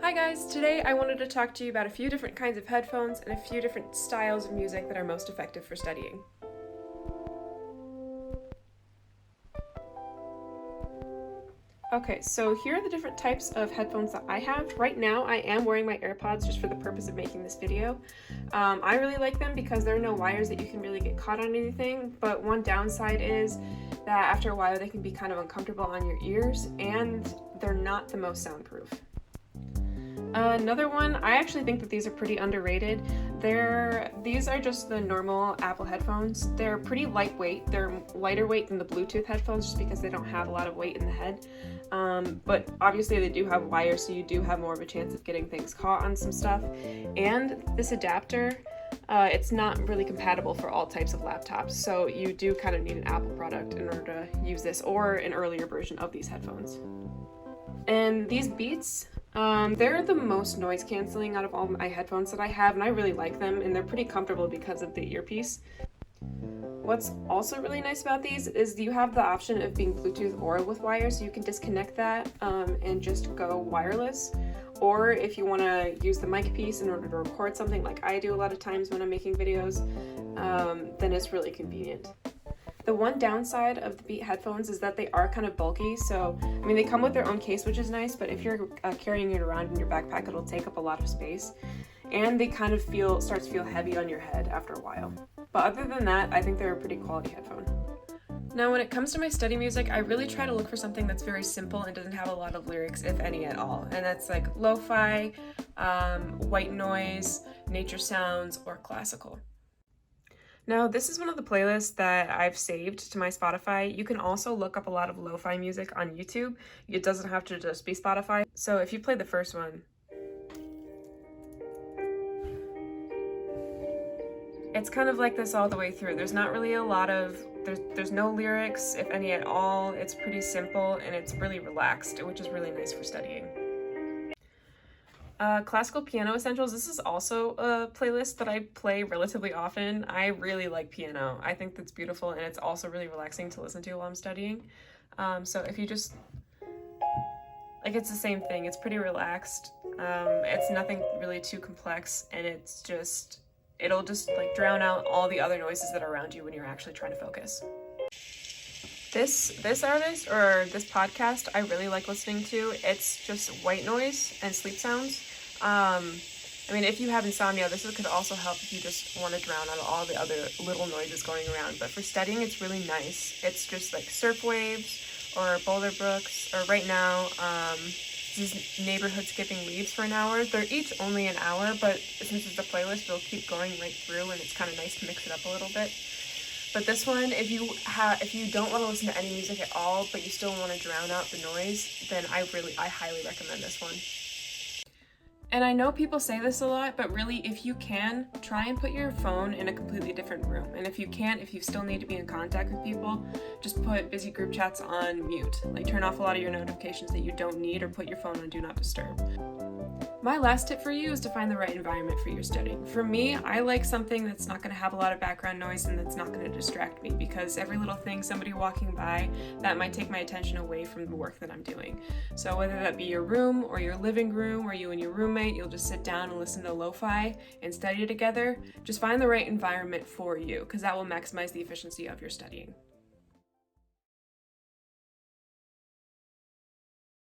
Hi guys, today I wanted to talk to you about a few different kinds of headphones and a few different styles of music that are most effective for studying. Okay, so here are the different types of headphones that I have. Right now I am wearing my AirPods just for the purpose of making this video. I really like them because there are no wires that you can really get caught on anything, but one downside is that after a while they can be kind of uncomfortable on your ears and they're not the most soundproof. Another one, I actually think that these are pretty underrated. These are just the normal Apple headphones. They're pretty lightweight. They're lighter weight than the Bluetooth headphones just because they don't have a lot of weight in the head. But obviously they do have wires, so you do have more of a chance of getting things caught on some stuff. And this adapter, it's not really compatible for all types of laptops, so you do kind of need an Apple product in order to use this, or an earlier version of these headphones. And these Beats, they're the most noise canceling out of all my headphones that I have, and I really like them, and they're pretty comfortable because of the earpiece. What's also really nice about these is you have the option of being Bluetooth or with wires, so you can disconnect that and just go wireless. Or if you want to use the mic piece in order to record something like I do a lot of times when I'm making videos, then it's really convenient. The one downside of the Beat headphones is that they are kind of bulky, so I mean they come with their own case, which is nice, but if you're carrying it around in your backpack, it'll take up a lot of space, and they kind of start to feel heavy on your head after a while. But other than that, I think they're a pretty quality headphone. Now when it comes to my study music, I really try to look for something that's very simple and doesn't have a lot of lyrics, if any at all, and that's like lo-fi, white noise, nature sounds, or classical. Now, this is one of the playlists that I've saved to my Spotify. You can also look up a lot of lo-fi music on YouTube. It doesn't have to just be Spotify. So if you play the first one, it's kind of like this all the way through. There's not really a lot of, there's no lyrics, if any at all. It's pretty simple and it's really relaxed, which is really nice for studying. Classical Piano Essentials, this is also a playlist that I play relatively often. I really like piano. I think that's beautiful, and it's also really relaxing to listen to while I'm studying. So if you just, like, it's the same thing. It's pretty relaxed. It's nothing really too complex, and it'll just like drown out all the other noises that are around you when you're actually trying to focus. This artist or this podcast I really like listening to. It's just white noise and sleep sounds. I mean, if you have insomnia, this could also help if you just want to drown out all the other little noises going around. But for studying, it's really nice. It's just like surf waves or boulder brooks, or right now, this is neighborhood skipping leaves for an hour. They're each only an hour, but since it's a playlist, it'll keep going right through, and it's kind of nice to mix it up a little bit. But this one, if you don't want to listen to any music at all, but you still want to drown out the noise, then I highly recommend this one. And I know people say this a lot, but really, if you can, try and put your phone in a completely different room. And if you can't, if you still need to be in contact with people, just put busy group chats on mute. Like, turn off a lot of your notifications that you don't need, or put your phone on Do Not Disturb. My last tip for you is to find the right environment for your studying. For me, I like something that's not going to have a lot of background noise and that's not going to distract me, because every little thing, somebody walking by, that might take my attention away from the work that I'm doing. So whether that be your room or your living room, or you and your roommate, you'll just sit down and listen to lo-fi and study together. Just find the right environment for you, because that will maximize the efficiency of your studying.